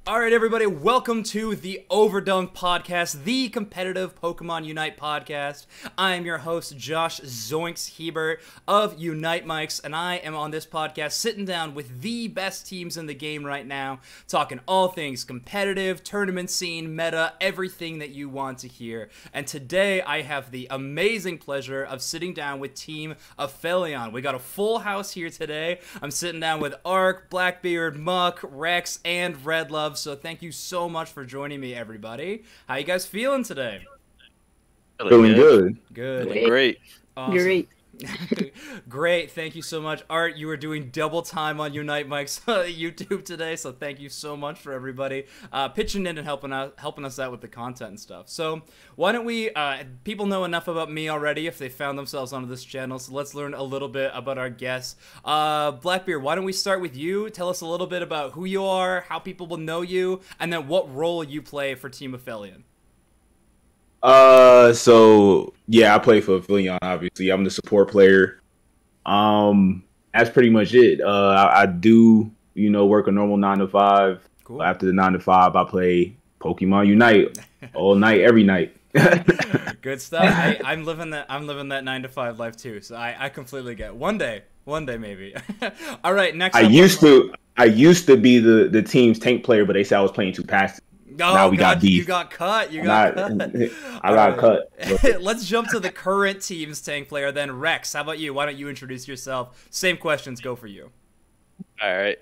All right, everybody, welcome to the Overdunk podcast, the competitive Pokemon Unite podcast. I am your host, Josh Zoinks Hebert of Unite Mics, and I am on this podcast sitting down with the best teams in the game right now, talking all things competitive, tournament scene, meta, everything that you want to hear. And today, I have the amazing pleasure of sitting down with Team Aphelion. We got a full house here today. I'm sitting down with Ark, Blackbeard, Muck, Rex, and Redlove. So thank you so much for joining me, everybody. How you guys feeling today? Feeling good. Good. Feeling great. Awesome. Great. Great. Thank you so much. Art, you were doing double time on Unite Mic's YouTube today, so thank you so much for everybody pitching in and helping us out with the content and stuff. So why don't we, people know enough about me already if they found themselves onto this channel, so let's learn a little bit about our guests. Blackbeard, why don't we start with you? Tell us a little bit about who you are, how people will know you, and then what role you play for Team Aphelion. So yeah, I play for Aphelion, obviously. I'm the support player. That's pretty much it. I do, work a normal 9 to 5. Cool. After the 9 to 5, I play Pokemon Unite all night, every night. Good stuff. I'm living that 9 to 5 life too, so I completely get it. One day maybe. All right, next I used to be the team's tank player, but they said I was playing too passive. Oh, now we got beef. You got cut. I got cut. Let's jump to the current team's tank player then. Rex, how about you? Why don't you introduce yourself? Same questions go for you. All right.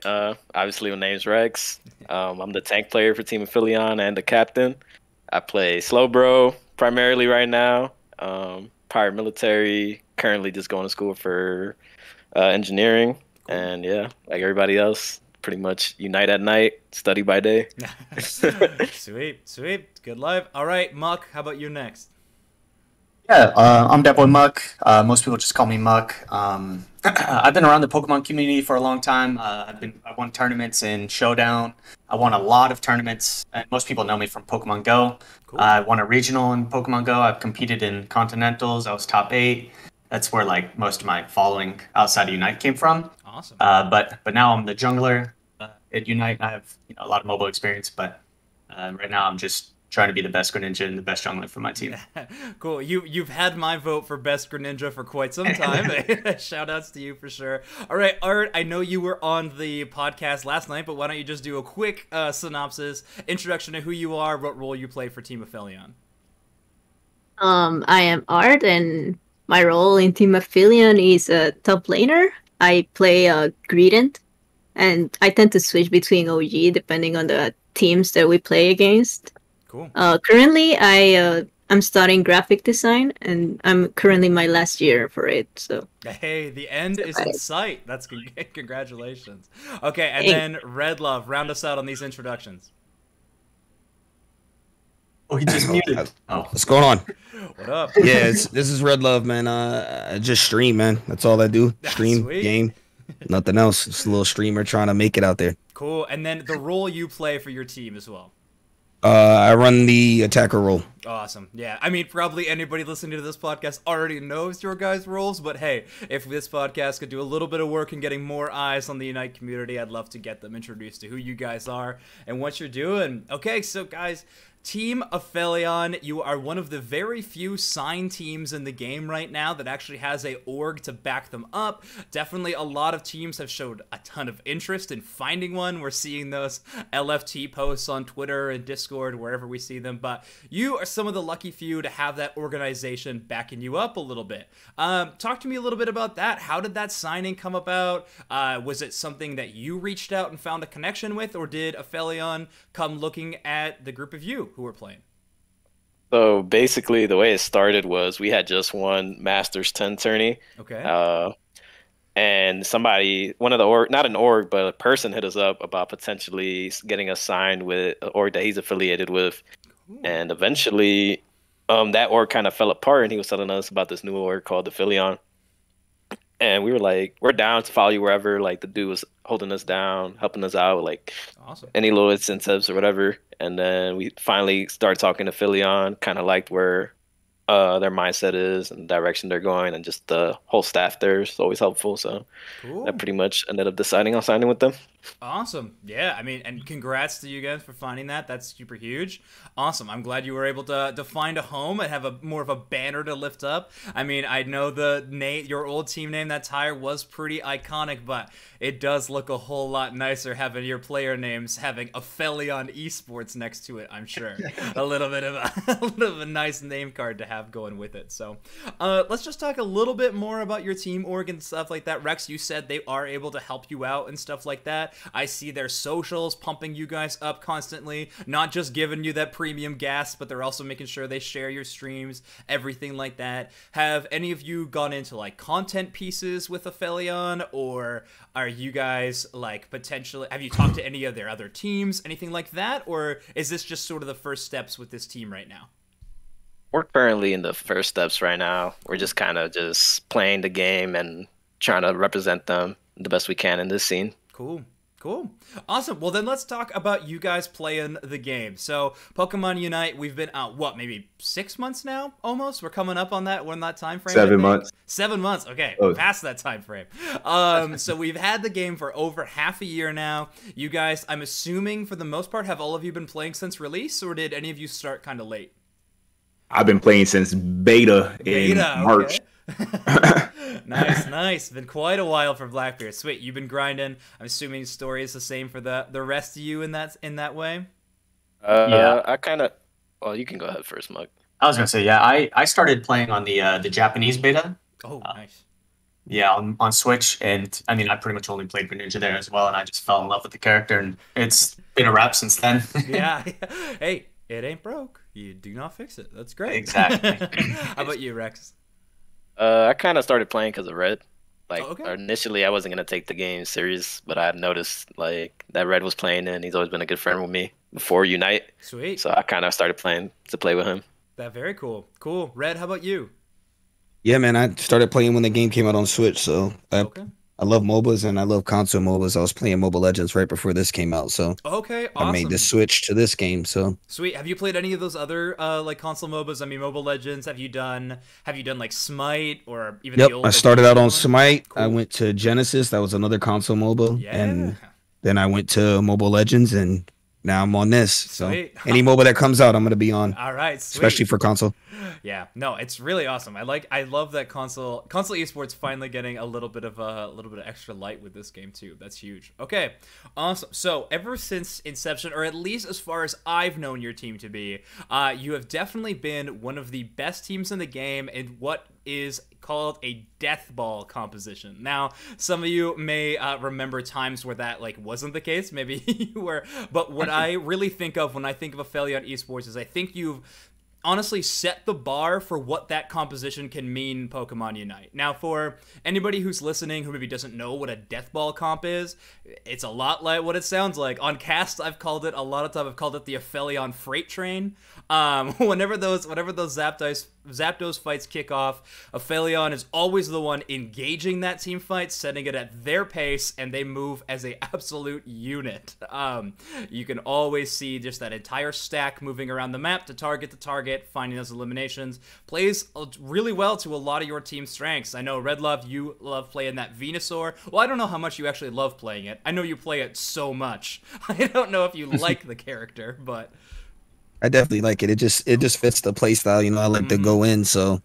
Obviously, my name's Rex. I'm the tank player for Team Aphelion and the captain. I play Slowbro primarily right now. Pirate military. Currently just going to school for engineering. And yeah, like everybody else, pretty much Unite at night, study by day. Sweet. Good life. All right, Muck, how about you next? Yeah, I'm Deadboy Muck. Most people just call me Muck. I've been around the Pokemon community for a long time. I won tournaments in Showdown. I won a lot of tournaments. And most people know me from Pokemon Go. Cool. I won a regional in Pokemon Go. I've competed in Continentals. I was top 8. That's where most of my following outside of Unite came from. Awesome. But now I'm the jungler at Unite. I have a lot of mobile experience, but right now I'm just trying to be the best Greninja and the best jungler for my team. Cool. You've had my vote for best Greninja for quite some time. Shout outs to you for sure. All right, Art, I know you were on the podcast last night, but why don't you just do a quick synopsis, introduction to who you are, what role you play for Team Aphelion. I am Art, and my role in Team Aphelion is a top laner. I play Greedent, and I tend to switch between OG depending on the teams that we play against. Cool. Currently, I'm studying graphic design, and I'm currently my last year for it. So hey, the end is in sight. That's congratulations. Okay, and then Redlove, round us out on these introductions. Oh, he just muted. Oh, what's going on? What up? Yeah, this is Redlove, man. I just stream, man. That's all I do. Stream, Sweet. game, nothing else. Just a little streamer trying to make it out there. Cool. And then the role you play for your team as well. I run the attacker role. Awesome. Yeah, I mean, probably anybody listening to this podcast already knows your guys' roles, but hey, if this podcast could do a little bit of work in getting more eyes on the Unite community, I'd love to get them introduced to who you guys are and what you're doing. Okay, so guys, Team Aphelion, you are one of the very few signed teams in the game right now that actually has a org to back them up. Definitely a lot of teams have showed a ton of interest in finding one. We're seeing those LFT posts on Twitter and Discord, wherever we see them, but you are some of the lucky few to have that organization backing you up a little bit. Talk to me a little bit about that. How did that signing come about? Was it something that you reached out and found a connection with, or did Aphelion come looking at the group of you who were playing? So basically, the way it started was we had just won Masters 10 tourney. Okay. And somebody, one of the org, not an org, but a person hit us up about potentially getting us signed with an org that he's affiliated with. Ooh. And eventually, that org kind of fell apart, and he was telling us about this new org called Aphelion. And we were like, we're down to follow you wherever. Like, the dude was holding us down, helping us out, like Awesome. any little incentives or whatever. And then we finally started talking to Aphelion, kind of liked where their mindset is and the direction they're going, and just the whole staff there is always helpful. So Cool. I pretty much ended up deciding on signing with them. Awesome. Yeah, I mean, and congrats to you guys for finding that. That's super huge. Awesome. I'm glad you were able to find a home and have a more of a banner to lift up. I mean, I know the name, your old team name, that tire was pretty iconic, but it does look a whole lot nicer having your player names having Aphelion eSports next to it, I'm sure. A little bit of a little bit of a nice name card to have going with it. So, let's just talk a little bit more about your team org and stuff like that. Rex, you said they are able to help you out and stuff like that. I see their socials pumping you guys up constantly, not just giving you that premium gas, but they're also making sure they share your streams, everything like that. Have any of you gone into like content pieces with Aphelion, or are you guys like potentially, have you talked to any of their other teams, anything like that, or is this just sort of the first steps with this team right now? We're currently in the first steps right now. We're just kind of just playing the game and trying to represent them the best we can in this scene. Cool. Cool. Awesome. Well, then let's talk about you guys playing the game. So, Pokemon Unite, we've been out, what, maybe 6 months now? Almost? We're coming up on that time frame. 7 months. 7 months. Okay, past that time frame. So we've had the game for over half a year now. You guys, I'm assuming for the most part, have all of you been playing since release, or did any of you start kind of late? I've been playing since beta in March. Okay. Nice. Been quite a while for Blackbeard. Sweet, you've been grinding. I'm assuming the story is the same for the rest of you in that way. Yeah. I kind of. Well, you can go ahead first, Mug. I was gonna say, yeah, I started playing on the Japanese beta. Oh, nice. Yeah, on Switch, and I mean, I pretty much only played Greninja there as well, and I just fell in love with the character, and it's been a wrap since then. Yeah. Hey, it ain't broke. You do not fix it. That's great. Exactly. How about you, Rex? I kind of started playing because of Red. Like, okay. Initially, I wasn't gonna take the game serious, but I noticed like that Red was playing, and he's always been a good friend with me before Unite. Sweet. So I kind of started playing to play with him. That very cool. Cool. Red, how about you? Yeah, man, I started playing when the game came out on Switch, so I love MOBAs and I love console MOBAs. I was playing Mobile Legends right before this came out, so okay, awesome. I made the switch to this game. So sweet. Have you played any of those other like console MOBAs? I mean, Mobile Legends. Have you done like Smite or even the old? I started out on one? Smite. Cool. I went to Genesis. That was another console MOBA, Yeah. and then I went to Mobile Legends, and now I'm on this. So Sweet. any MOBA that comes out, I'm gonna be on. All right, sweet. Especially for console. Yeah, no, it's really awesome. I love that console esports finally getting a little bit of extra light with this game too. That's huge. Okay, awesome. So ever since inception, or at least as far as I've known your team to be, you have definitely been one of the best teams in the game in what is called a death ball composition. Now, some of you may remember times where that like wasn't the case. Maybe you were, but what I really think of when I think of Aphelion esports is I think you've honestly set the bar for what that composition can mean in Pokemon Unite. Now, for anybody who's listening who maybe doesn't know what a death ball comp is, it's a lot like what it sounds like. On cast, I've called it I've called it the Aphelion freight train. Whenever those Zapdos fights kick off, Aphelion is always the one engaging that team fight, setting it at their pace, and they move as a absolute unit. You can always see just that entire stack moving around the map to target the target, finding those eliminations. Plays really well to a lot of your team's strengths. I know, Red Love, you love playing that Venusaur. Well, I don't know how much you actually love playing it. I know you play it so much. I don't know if you like the character, but I definitely like it. It just fits the play style. You know, I like to go in, so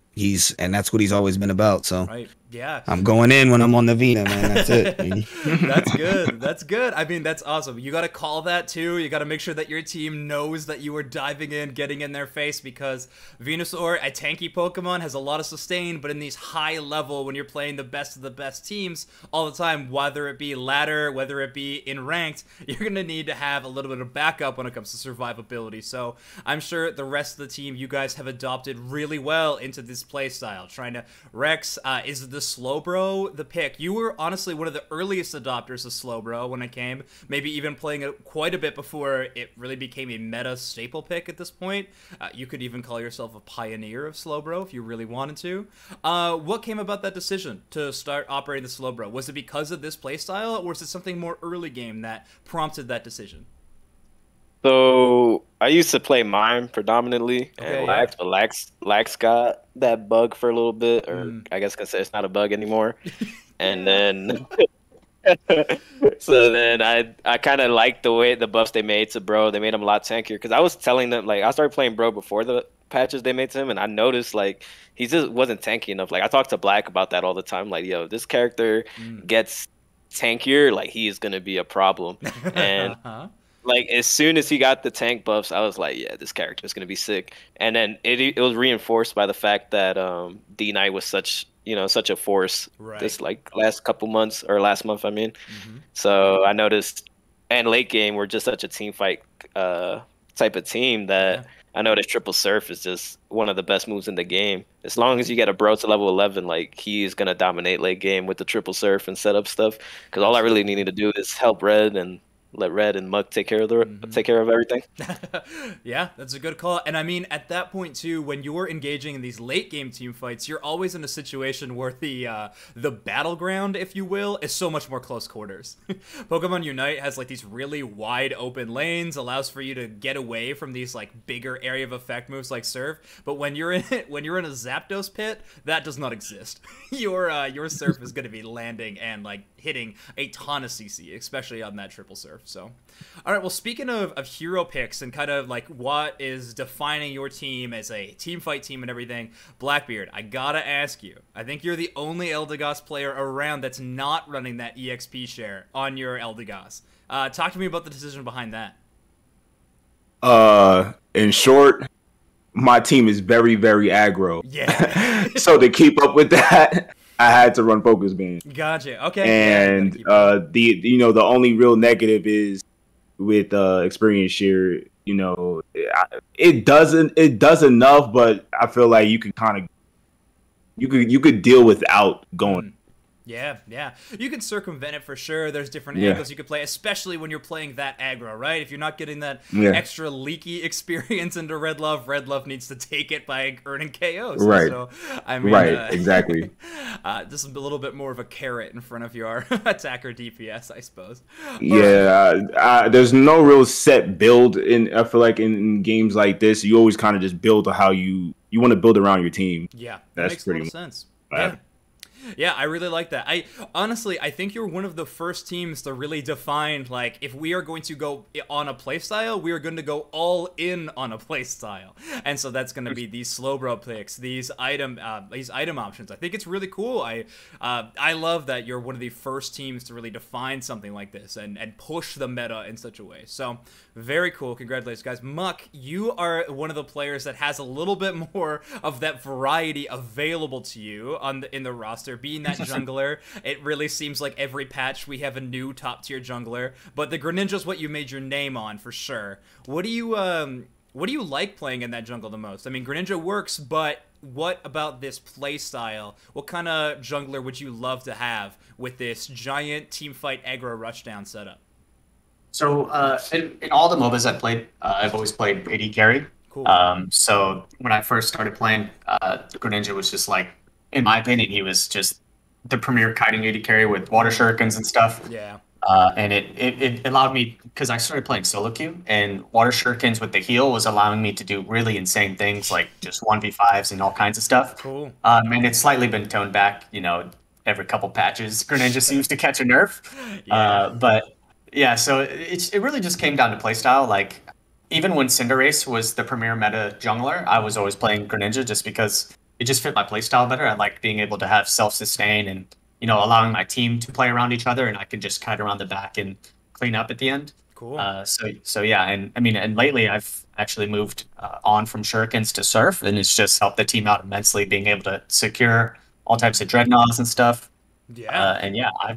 and that's what he's always been about. So right. Yeah. I'm going in when I'm on the Vita, man. That's it. That's good. That's good. I mean, that's awesome. You got to call that too. You got to make sure that your team knows that you are diving in, getting in their face, because Venusaur, a tanky Pokemon, has a lot of sustain, but in these high level, when you're playing the best of the best teams all the time, whether it be ladder, whether it be in ranked, you're going to need to have a little bit of backup when it comes to survivability. So I'm sure the rest of the team, you guys have adopted really well into this play style. Trying to Rex, is the Slowbro the pick? You were honestly one of the earliest adopters of Slowbro when it came, maybe even playing it quite a bit before it really became a meta staple pick at this point. You could even call yourself a pioneer of Slowbro if you really wanted to. What came about that decision to start operating the Slowbro? Was it because of this playstyle, or was it something more early game that prompted that decision? So I used to play Mime predominantly, and yeah. but Lax got that bug for a little bit, or I guess it's not a bug anymore. And then So then I kind of liked the way the buffs they made to Bro. They made him a lot tankier because I was telling them like I started playing Bro before the patches they made to him, and I noticed like he just wasn't tanky enough. Like I talked to Black about that all the time. Like, yo, this character gets tankier, like he is gonna be a problem. And like as soon as he got the tank buffs, I was like, yeah, this character is gonna be sick. And then it was reinforced by the fact that D Knight was such a force this like last couple months or last month, I mean. So I noticed, and late game we're just such a team fight type of team that I noticed triple surf is just one of the best moves in the game. As long as you get a bro to level 11, like he is gonna dominate late game with the triple surf and setup stuff. Because all I really needed to do is help Red and let Red and Muck take care of everything. Yeah, that's a good call. And I mean, at that point too, when you're engaging in these late game team fights, you're always in a situation where the battleground, if you will, is so much more close quarters. Pokemon Unite has like these really wide open lanes, allows for you to get away from these like bigger area of effect moves like Surf. But when you're in a Zapdos pit, that does not exist. Your Surf is going to be landing and like hitting a ton of CC, especially on that triple surf. So, all right, well, speaking of hero picks and kind of like what is defining your team as a team fight team and everything, Blackbeard, I gotta ask you, I think you're the only Eldegoss player around that's not running that EXP share on your Eldegoss. Talk to me about the decision behind that. In short, my team is very, very aggro. Yeah. So to keep up with that, I had to run focus band. Gotcha. Okay. And the only real negative is with experience share. It does enough, but I feel like you can kind of you could deal without going. Yeah. You can circumvent it for sure. There's different angles you can play, especially when you're playing that aggro, right? If you're not getting that extra leaky experience into Red Love needs to take it by earning KOs. Right. So, I mean, exactly. Just a little bit more of a carrot in front of your attacker DPS, I suppose. Yeah, there's no real set build I feel like in games like this, you always kind of just build how you want to build around your team. Yeah, that's makes pretty a lot of sense. Yeah. Yeah, I really like that. I think you're one of the first teams to really define, like, if we are going to go on a playstyle, we are going to go all in on a playstyle. And so that's going to be these slow bro picks, these item options. I think it's really cool. I love that you're one of the first teams to really define something like this and push the meta in such a way. So very cool. Congratulations, guys. Muck, you are one of the players that has a little bit more of that variety available to you in the roster. Being that jungler, it really seems like every patch we have a new top tier jungler. But the Greninja's what you made your name on for sure. What do you like playing in that jungle the most? I mean, Greninja works, but what about this play style? What kind of jungler would you love to have with this giant teamfight aggro rushdown setup? So in all the MOBAs I've played, I've always played AD carry. Cool. So when I first started playing, Greninja was just like, in my opinion, he was just the premier kiting AD carry with water shurikens and stuff. Yeah. And it allowed me, because I started playing solo queue, and water shurikens with the heal was allowing me to do really insane things like just 1v5s and all kinds of stuff. Cool. And it's slightly been toned back, every couple patches. Greninja seems to catch a nerf. Yeah. But yeah, so it really just came down to playstyle. Like, even when Cinderace was the premier meta jungler, I was always playing Greninja just because it just fit my playstyle better. I like being able to have self-sustain and, allowing my team to play around each other, and I can just kite around the back and clean up at the end. Cool. So yeah, and I mean, and lately I've actually moved on from shurikens to surf, and it's just helped the team out immensely, being able to secure all types of dreadnoughts and stuff. Yeah. And yeah, I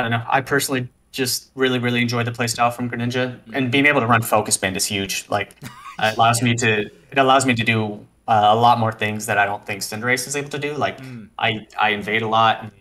don't know. I personally just really, really enjoy the playstyle from Greninja, and being able to run focus band is huge. Like, it allows me to do a lot more things that I don't think Cinderace is able to do. Like, I invade a lot and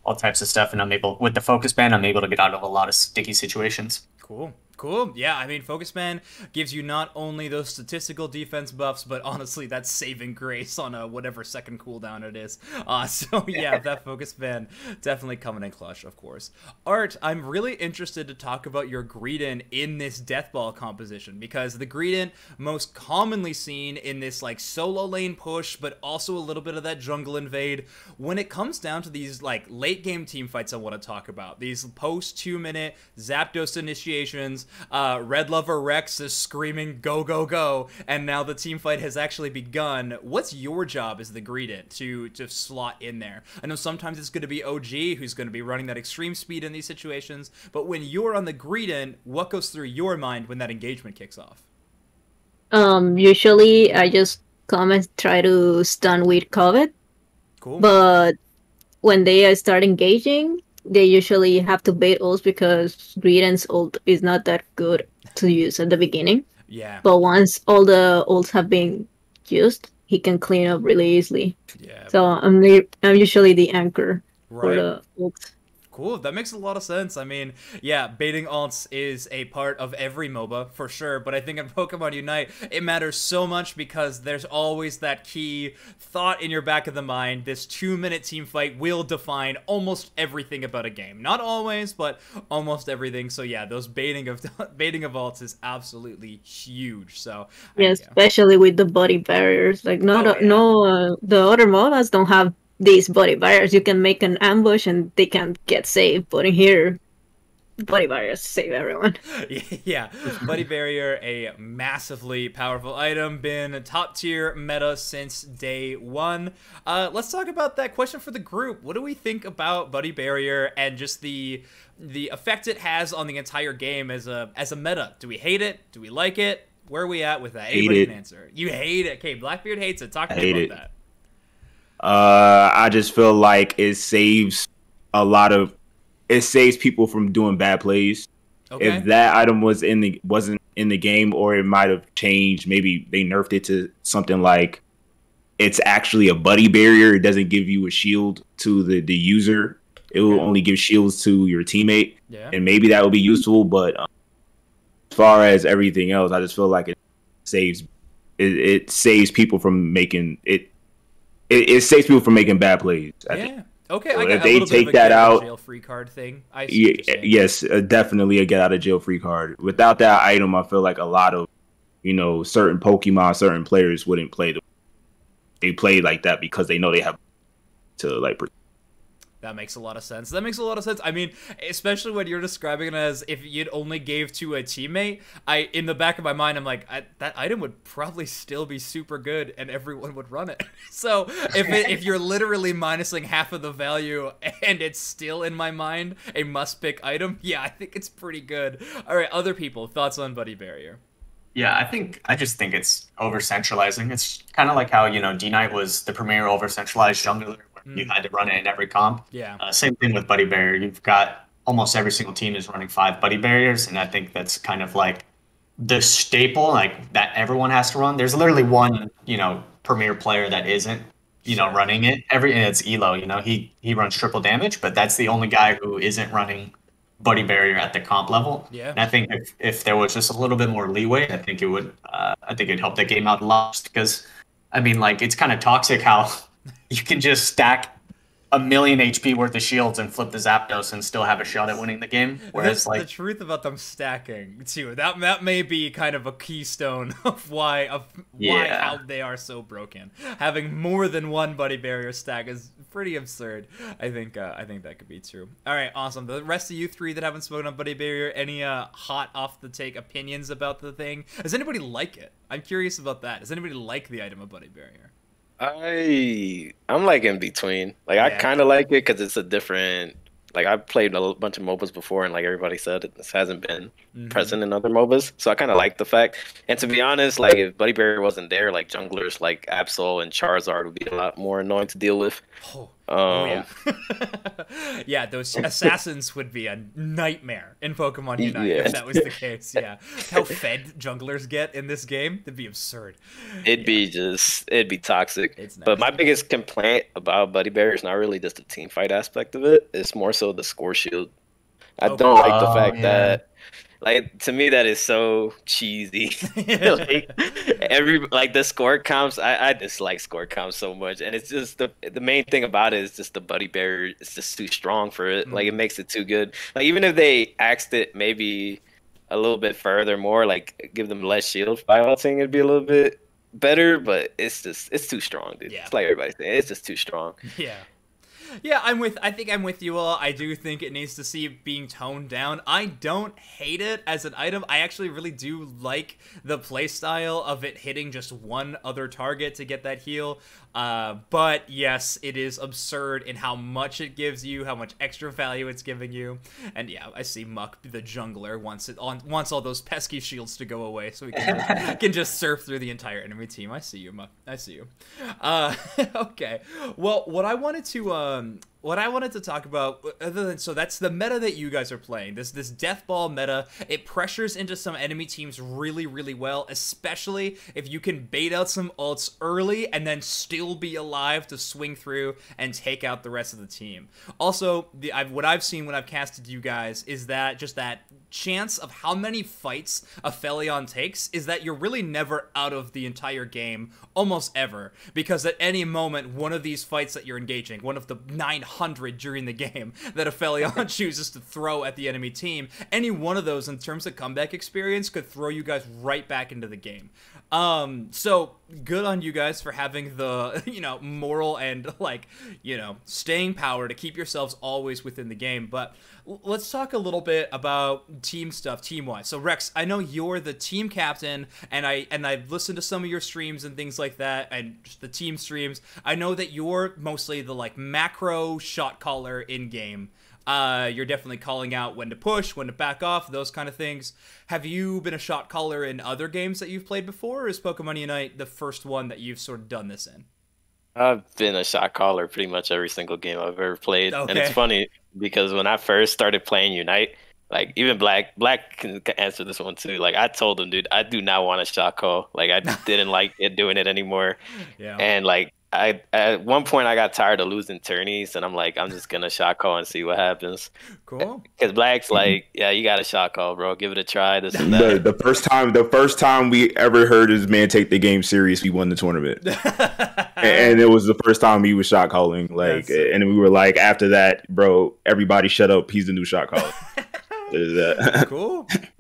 all types of stuff, and with the focus band, I'm able to get out of a lot of sticky situations. Cool. Cool. Yeah, I mean, Focus Man gives you not only those statistical defense buffs, but honestly, that's saving grace on whatever second cooldown it is. So yeah, that Focus Man definitely coming in clutch, of course. Art, I'm really interested to talk about your Greedent in this Deathball composition, because the Greedent most commonly seen in this like solo lane push, but also a little bit of that jungle invade. When it comes down to these like late game team fights, I want to talk about these post 2-minute Zapdos initiations. Red Lover Rex is screaming go go go, and now the team fight has actually begun. What's your job as the Greedent to slot in there? I know sometimes it's going to be OG who's going to be running that extreme speed in these situations, but when you're on the Greedent, what goes through your mind when that engagement kicks off? Usually I just come and try to stun with COVID. Cool. But when they start engaging, they usually have to bait ults because Greedent's ult is not that good to use at the beginning. Yeah. But once all the ults have been used, he can clean up really easily. Yeah. So I'm usually the anchor for the ults. Cool, that makes a lot of sense. I mean, yeah, baiting alts is a part of every MOBA, for sure, but I think in Pokemon Unite, it matters so much because there's always that key thought in your back of the mind. This 2-minute team fight will define almost everything about a game. Not always, but almost everything. So yeah, those baiting of alts is absolutely huge. So yeah, especially with the body barriers. Like the other MOBAs don't have these body barriers. You can make an ambush and they can't get saved, but in here, body barriers save everyone. Yeah, Buddy Barrier, a massively powerful item, been top tier meta since day one. Let's talk about that question for the group. What do we think about Buddy Barrier and just the effect it has on the entire game as a meta? Do we hate it? Do we like it? Where are we at with that? Anybody can answer. You hate it. Okay, Blackbeard hates it. Talk to me about that. I just feel like it saves people from doing bad plays. Okay. If that item wasn't in the game, or it might have changed, maybe they nerfed it to something like it's actually a buddy barrier. It doesn't give you a shield to the user. It will only give shields to your teammate. Yeah. And maybe that would be useful, but as far as everything else, I just feel like it saves people from making it. It saves people from making bad plays. Yeah. Okay. So if they take that out, jail free card thing. Yes, definitely a get out of jail free card. Without that item, I feel like a lot of, certain Pokemon, certain players wouldn't play. They play like that because they know they have to like. That makes a lot of sense. I mean, especially when you're describing it as if you'd only gave to a teammate, in the back of my mind, I'm like, that item would probably still be super good and everyone would run it. So if you're literally minusing half of the value and it's still in my mind a must-pick item, yeah, I think it's pretty good. All right, other people, thoughts on Buddy Barrier? Yeah, I just think it's over-centralizing. It's kind of like how, D-Knight was the premier over-centralized jungler. You had to run it in every comp. Yeah. Same thing with Buddy Barrier. You've got almost every single team is running 5 Buddy Barriers, and I think that's kind of like the staple, like that everyone has to run. There's literally one, premier player that isn't, running it. And it's Elo. He runs triple damage, but that's the only guy who isn't running Buddy Barrier at the comp level. Yeah. And I think if there was just a little bit more leeway, I think it would. I think it'd help the game out a lot. Because, I mean, like it's kind of toxic how. You can just stack 1,000,000 HP worth of shields and flip the Zapdos and still have a shot at winning the game. Whereas, the truth about them stacking too, that may be kind of a keystone of why how they are so broken. Having more than one Buddy Barrier stack is pretty absurd. I think that could be true. All right, awesome. The rest of you three that haven't spoken on Buddy Barrier, any hot off the take opinions about the thing? Does anybody like it? I'm curious about that. Does anybody like the item of Buddy Barrier? I'm like in between. Like I kind of like it because it's a different. Like I've played a bunch of MOBAs before, and like everybody said, this hasn't been present in other MOBAs. So I kind of like the fact. And to be honest, like if Buddy Barrier wasn't there, like junglers like Absol and Charizard would be a lot more annoying to deal with. Yeah. Yeah, those assassins would be a nightmare in Pokemon Unite if that was the case. Yeah, how fed junglers get in this game, that'd be absurd. It'd be toxic. It's nice. But my biggest complaint about Buddy Barrier is not really just the team fight aspect of it. It's more so the score shield. I Okay. don't like the fact yeah. that, like, to me that is so cheesy. Like the score comps, I dislike score comps so much, and it's just the main thing about it is just the buddy barrier. It's just too strong for it. Like it makes it too good. Like even if they axed it maybe a little bit further, more like give them less shield piloting, it'd be a little bit better. But it's too strong, dude. Yeah. It's like everybody's saying, it's just too strong. Yeah. Yeah, I think I'm with you all. I do think it needs to see it being toned down. I don't hate it as an item. I actually really do like the playstyle of it hitting just one other target to get that heal. But yes, it is absurd in how much it gives you, how much extra value it's giving you. And yeah, I see Muck, the jungler, wants all those pesky shields to go away so he can just surf through the entire enemy team. I see you, Muck. I see you. Okay. Well, what I wanted to talk about, other than, so that's the meta that you guys are playing. This death ball meta, it pressures into some enemy teams really, really well, especially if you can bait out some ults early and then still be alive to swing through and take out the rest of the team. Also, what I've seen when I've casted you guys is that just that chance of how many fights Aphelion takes is that you're really never out of the entire game, almost ever, because at any moment, one of these fights that you're engaging, one of the 900 during the game that Aphelion chooses to throw at the enemy team, any one of those in terms of comeback experience could throw you guys right back into the game. So good on you guys for having the, moral and staying power to keep yourselves always within the game. But let's talk a little bit about team stuff, team-wise. So Rex, I know you're the team captain, and I've listened to some of your streams and things like that, and just the team streams. I know that you're mostly the macro shot caller in game. You're definitely calling out when to push, when to back off, those kind of things. Have you been a shot caller in other games that you've played before, or is Pokemon Unite the first one that you've sort of done this in? I've been a shot caller pretty much every single game I've ever played. Okay. And it's funny because when I first started playing Unite, like even Black can answer this one too. Like I told him, dude, I do not want a shot call. Like I didn't like doing it anymore. Yeah. And like at one point I got tired of losing tourneys, and I'm like, I'm just gonna shot call and see what happens. Cool. Because Black's like, yeah, you got a shot call, bro. Give it a try. This and that. The first time we ever heard this man take the game serious, we won the tournament, and it was the first time he was shot calling. Like, and we were like, after that, bro, everybody shut up. He's the new shot caller.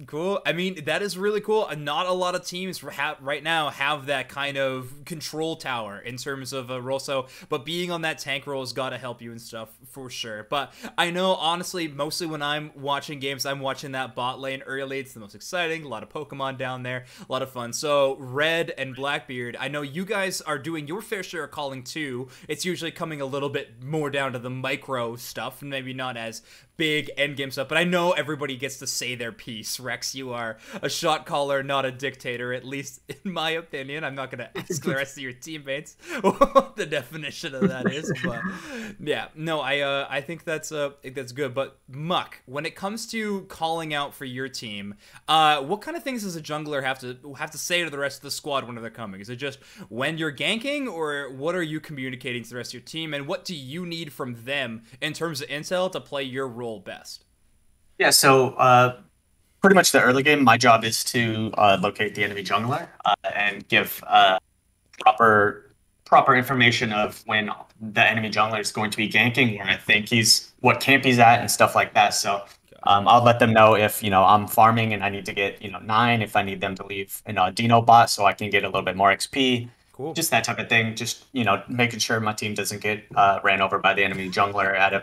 Cool. I mean, that is really cool. Not a lot of teams right now have that kind of control tower in terms of a role. So, but being on that tank role has got to help you and stuff for sure. But I know, honestly, mostly when I'm watching games, I'm watching that bot lane early. It's the most exciting. A lot of Pokemon down there. A lot of fun. So, Red and Blackbeard, I know you guys are doing your fair share of calling too. It's usually coming a little bit more down to the micro stuff, and maybe not as big endgame stuff, but I know everybody gets to say their piece. Rex, you are a shot caller, not a dictator, at least in my opinion. I'm not going to ask the rest of your teammates what the definition of that is, but yeah, no, I think that's good. But Muck, when it comes to calling out for your team, what kind of things does a jungler have to say to the rest of the squad when they're coming? Is it just when you're ganking, or what are you communicating to the rest of your team, and what do you need from them in terms of intel to play your role best? Yeah, so pretty much the early game, my job is to locate the enemy jungler and give proper information of when the enemy jungler is going to be ganking, where I think what camp he's at, and stuff like that. So I'll let them know if I'm farming and I need to get 9, if I need them to leave a Dino bot so I can get a little bit more XP. Cool. Just that type of thing. Just making sure my team doesn't get ran over by the enemy jungler at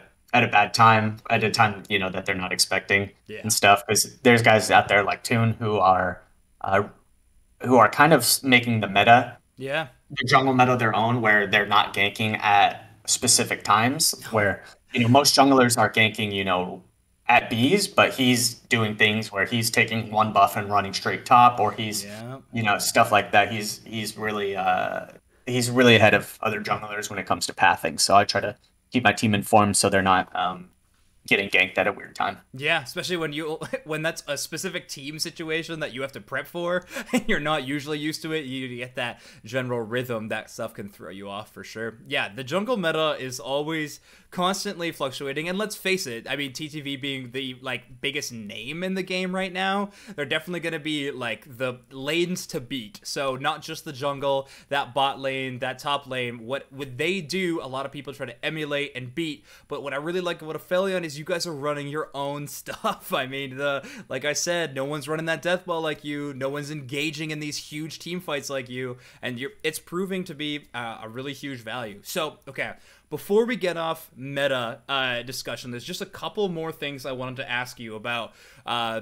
a bad time, at a time that they're not expecting, and stuff. Because there's guys out there like Toon who are kind of making the meta, the jungle meta their own, where they're not ganking at specific times. Where most junglers are ganking at Bs, but he's doing things where he's taking one buff and running straight top, or he's stuff like that. He's really ahead of other junglers when it comes to pathing. So I try to keep my team informed so they're not getting ganked at a weird time. Yeah, especially when that's a specific team situation that you have to prep for, and you're not usually used to it. You get that general rhythm. That stuff can throw you off for sure. Yeah, the jungle meta is always constantly fluctuating. And let's face it, I mean, TTV being the like biggest name in the game right now, they're definitely going to be like the lanes to beat. So not just the jungle, that bot lane, that top lane. What would they do? A lot of people try to emulate and beat. But what I really like about Aphelion is you guys are running your own stuff. I mean, like I said, no one's running that death ball like you. No one's engaging in these huge team fights like you, and it's proving to be a really huge value. So, okay, before we get off meta discussion, there's just a couple more things I wanted to ask you about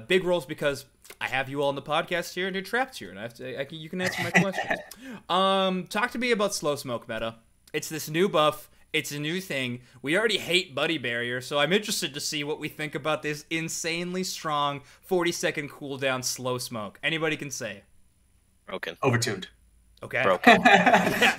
big roles, because I have you all on the podcast here, and you're trapped here, and you can answer my questions. Talk to me about slow smoke meta. It's this new buff. It's a new thing. We already hate Buddy Barrier, so I'm interested to see what we think about this insanely strong 40-second cooldown slow smoke. Anybody can say. Broken. Overtuned. Okay. Broken.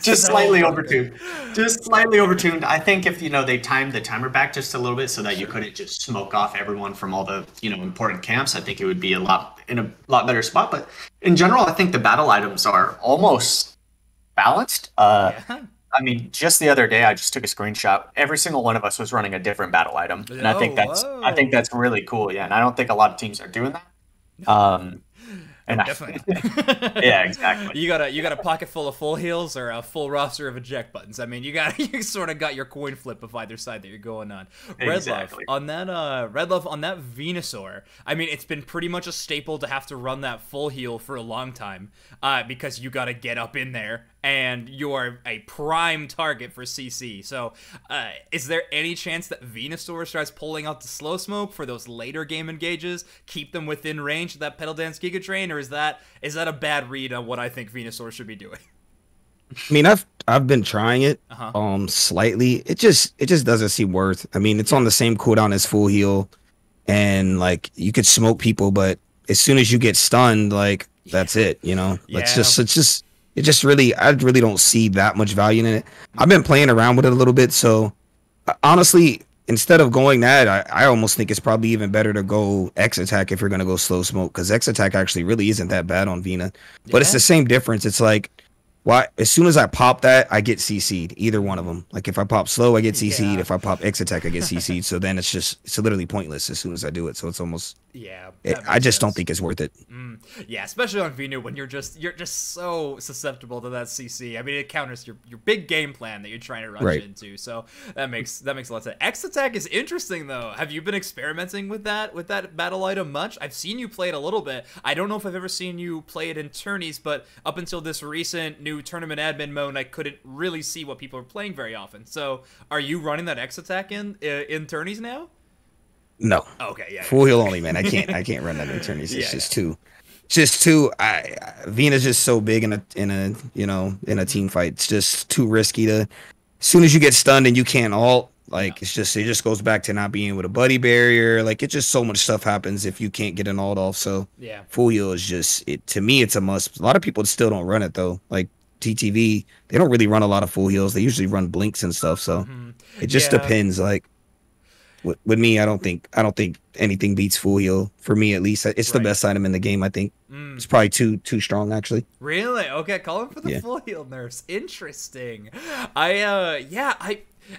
Just slightly overtuned. Just slightly overtuned. I think if, they timed the timer back just a little bit so that you couldn't just smoke off everyone from all the, important camps, I think it would be in a lot better spot. But in general, I think the battle items are almost balanced. Yeah. I mean, just the other day, I just took a screenshot. Every single one of us was running a different battle item, and I think that's really cool. Yeah, and I don't think a lot of teams are doing that. Definitely. Yeah, exactly. You got a pocket full of full heals or a full roster of eject buttons. I mean, you sort of got your coin flip of either side that you're going on. Exactly. Red Love on that Venusaur. I mean, it's been pretty much a staple to have to run that full heal for a long time, because you got to get up in there, and you're a prime target for CC. So, is there any chance that Venusaur starts pulling out the slow smoke for those later game engages, keep them within range of that Pedal Dance Giga Drain, or is that a bad read on what I think Venusaur should be doing? I mean, I've been trying it slightly. It just doesn't seem worth. I mean, it's on the same cooldown as full heal, and like you could smoke people, but as soon as you get stunned, like that's it. I really don't see that much value in it. I've been playing around with it a little bit, so honestly, instead of going that, I almost think it's probably even better to go X attack if you're gonna go slow smoke, because X attack actually really isn't that bad on Vina. But it's the same difference. It's like, why? As soon as I pop that, I get CC'd. Either one of them. Like if I pop slow, I get CC'd. Yeah. If I pop X attack, I get CC'd. So then it's literally pointless as soon as I do it. So it's almost I just don't think it's worth it. Yeah, especially on Venu when you're just so susceptible to that CC. I mean, it counters your big game plan that you're trying to rush into. So that makes a lot of sense. X attack is interesting though. Have you been experimenting with that battle item much? I've seen you play it a little bit. I don't know if I've ever seen you play it in tourneys, but up until this recent new tournament admin mode, I couldn't really see what people are playing very often. So are you running that X attack in tourneys now? No. Okay, yeah. Full heal only, man. I can't run that in tourneys. It's just too Vina's just so big in a team fight. It's just too risky to, as soon as you get stunned and you can't ult, like it just goes back to not being with a buddy barrier. Like it just so much stuff happens if you can't get an ult off. So full heal is just it, to me it's a must. A lot of people still don't run it though. Like TTV, they don't really run a lot of full heals. They usually run blinks and stuff. So it just depends. Like with me, I don't think anything beats full heal for me, at least. It's the best item in the game. I think it's probably too strong actually. Really? Okay, calling for the full heal nerfs. Interesting.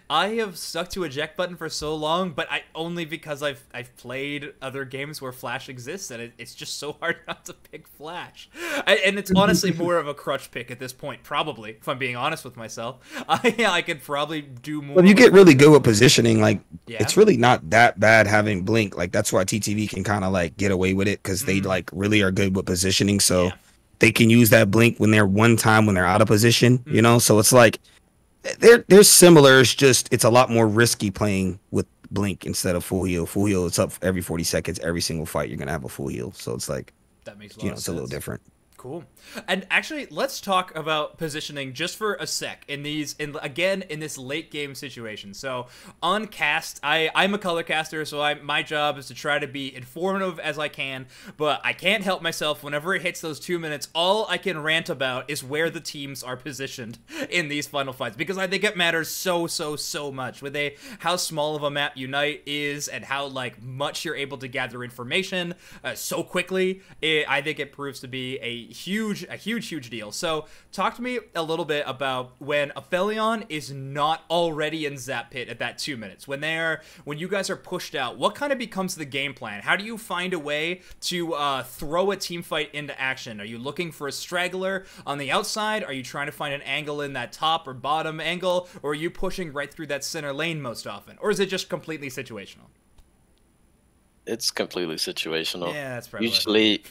I have stuck to eject button for so long, but only because I've played other games where Flash exists, and it's just so hard not to pick Flash. And it's honestly more of a crutch pick at this point, probably, if I'm being honest with myself. I could probably do more. Well, you get really good with positioning. Like, it's really not that bad having Blink. Like, that's why TTV can kind of, like, get away with it, because they, like, really are good with positioning, so they can use that Blink when they're out of position, you know? So it's like, they're similar. It's just it's a lot more risky playing with Blink instead of full heal. Full heal, it's up every 40 seconds. Every single fight, you're gonna have a full heal. So it's like that makes a lot of sense. It's a little different. Cool. And actually, let's talk about positioning just for a sec in this late game situation. So on cast, I'm a color caster, so my job is to try to be informative as I can, but I can't help myself. Whenever it hits those 2 minutes, all I can rant about is where the teams are positioned in these final fights, because I think it matters so much with how small of a map Unite is and how like much you're able to gather information so quickly. I think it proves to be a huge deal. So talk to me a little bit about when Aphelion is not already in Zap Pit at that 2 minutes. When you guys are pushed out, what kind of becomes the game plan? How do you find a way to throw a team fight into action? Are you looking for a straggler on the outside? Are you trying to find an angle in that top or bottom angle? Or are you pushing right through that center lane most often? Or is it just completely situational? It's completely situational. Yeah, that's probably usually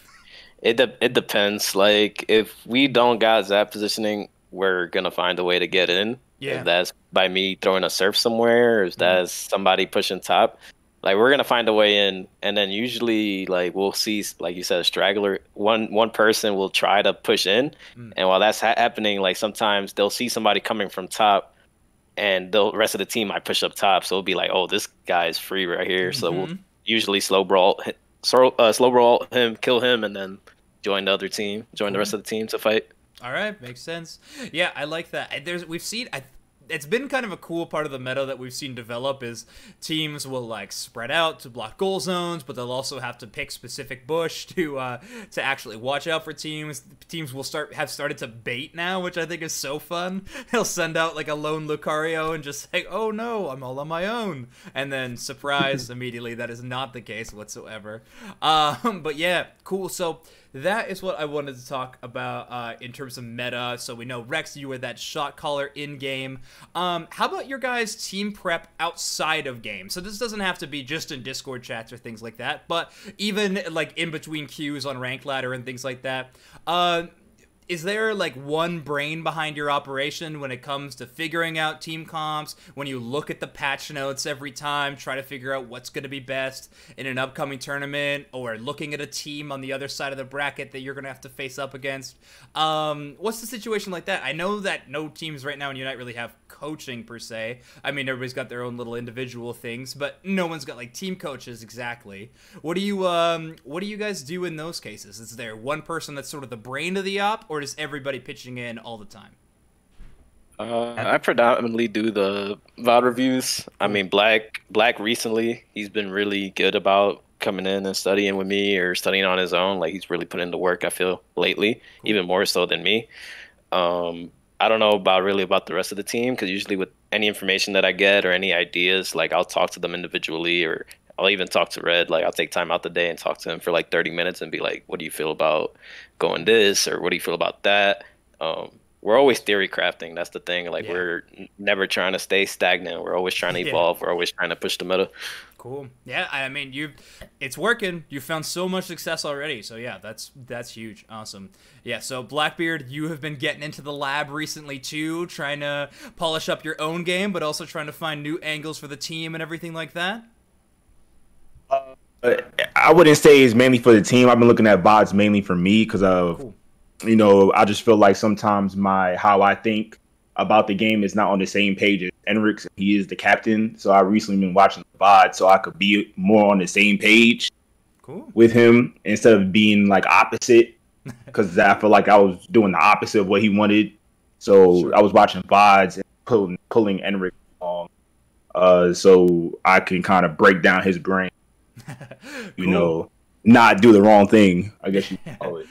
it depends. Like if we don't got Zap positioning, we're gonna find a way to get in. Yeah. If that's by me throwing a surf somewhere, or if that's somebody pushing top, like we're gonna find a way in. And then usually, like we'll see, like you said, a straggler. One person will try to push in, and while that's happening, like sometimes they'll see somebody coming from top, and the rest of the team might push up top. So it'll be like, oh, this guy is free right here. So we'll usually slow brawl him, kill him, and then join the other team, join the rest of the team to fight. All right, makes sense. Yeah, I like that. It's been kind of a cool part of the meta that we've seen develop is teams will like spread out to block goal zones, but they'll also have to pick specific bush to actually watch out for teams. Teams will have started to bait now, which I think is so fun. He'll send out like a lone Lucario and just say, "Oh no, I'm all on my own," and then surprise immediately that is not the case whatsoever. But yeah, cool. So that is what I wanted to talk about in terms of meta. So we know, Rex, you were that shot caller in-game. How about your guys' team prep outside of game? So this doesn't have to be just in Discord chats or things like that, but even like in between queues on Ranked Ladder and things like that. Is there like one brain behind your operation when it comes to figuring out team comps, when you look at the patch notes every time, try to figure out what's going to be best in an upcoming tournament, or looking at a team on the other side of the bracket that you're going to have to face up against? What's the situation like that? I know that no teams right now in Unite really have coaching per se. I mean, everybody's got their own little individual things, but no one's got like team coaches exactly. What do you guys do in those cases? Is there one person that's sort of the brain of the op, or is everybody pitching in all the time? I predominantly do the VOD reviews. I mean, Black recently, he's been really good about coming in and studying with me or studying on his own. Like he's really put in the work, I feel, lately, even more so than me. I don't know about the rest of the team, because usually with any information that I get or any ideas, like I'll talk to them individually, or I'll even talk to Red. Like I'll take time out the day and talk to him for like 30 minutes and be like, what do you feel about going this, or what do you feel about that? We're always theory crafting. That's the thing. Like we're never trying to stay stagnant. We're always trying to evolve. We're always trying to push the meta. Cool. Yeah, I mean, it's working. You found so much success already. So yeah, that's huge. Awesome. Yeah, so Blackbeard, you have been getting into the lab recently too, trying to polish up your own game, but also trying to find new angles for the team and everything like that? I wouldn't say it's mainly for the team. I've been looking at VODs mainly for me because Cool. You know, I just feel like sometimes how I think about the game is not on the same page as Enrix. He is the captain, so I recently been watching the VOD so I could be more on the same page with him instead of being like opposite, because I feel like I was doing the opposite of what he wanted. So I was watching VODs and pulling Enrix along, so I can kind of break down his brain. You know, not do the wrong thing, I guess you call it.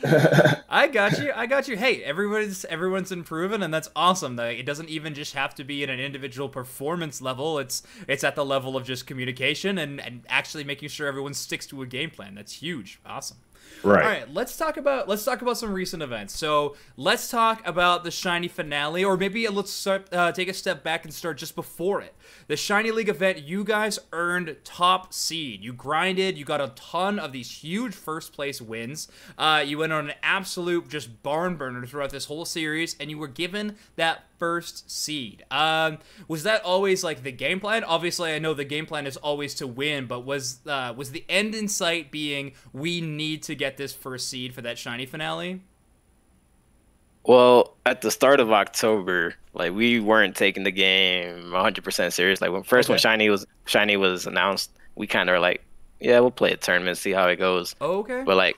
I got you. Hey, everyone's improving, and that's awesome. It doesn't even just have to be in an individual performance level. It's at the level of just communication and actually making sure everyone sticks to a game plan. That's huge. Awesome. Right. All right, let's talk about some recent events. So let's talk about the Shiny finale, or maybe let's take a step back and start just before it. The Shiny League event, you guys earned top seed. You grinded, you got a ton of these huge first place wins. You went on an absolute just barn burner throughout this whole series, and you were given that first seed. Was that always like the game plan? Obviously, I know the game plan is always to win, but was the end in sight being we need to get this first seed for that Shiny finale? Well, at the start of October, like we weren't taking the game 100% serious. Like when Shiny was announced, we kind of were like, yeah, we'll play a tournament, see how it goes. Oh, okay. But like,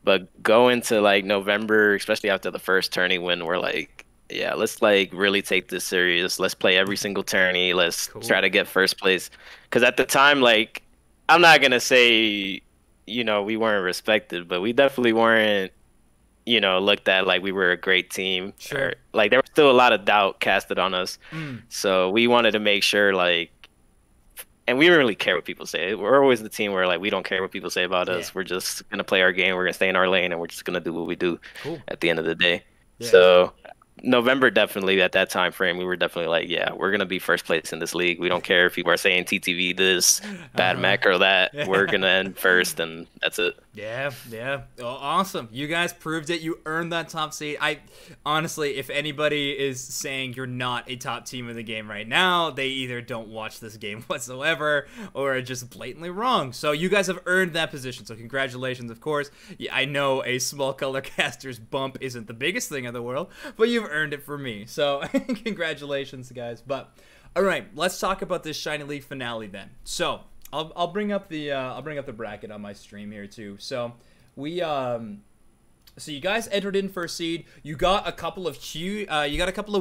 but go into like November, especially after the first tourney win, we're like, yeah, let's like really take this serious. Let's play every single tourney. Let's try to get first place. Because at the time, like, I'm not gonna say, you know, we weren't respected, but we definitely weren't you know, looked at like we were a great team. Sure. Like there was still a lot of doubt casted on us. So we wanted to make sure like, and we don't really care what people say. We're always the team where like we don't care what people say about us. We're just gonna play our game. We're gonna stay in our lane, and we're just gonna do what we do. Cool. At the end of the day. Yeah. So November, definitely at that time frame, we were definitely like, yeah, we're gonna be first place in this league. We don't care if people are saying TTV this, bad macro that. We're gonna end first, and that's it. Yeah. Oh, awesome. You guys proved it. You earned that top seed. I honestly, if anybody is saying you're not a top team in the game right now, they either don't watch this game whatsoever or are just blatantly wrong. So you guys have earned that position. So congratulations, of course. Yeah, I know a small color caster's bump isn't the biggest thing in the world, but you've earned it for me. So congratulations, guys. But all right, let's talk about this Shiny League finale then. So I'll bring up the bracket on my stream here too. So we so you guys entered in first seed. You got a couple of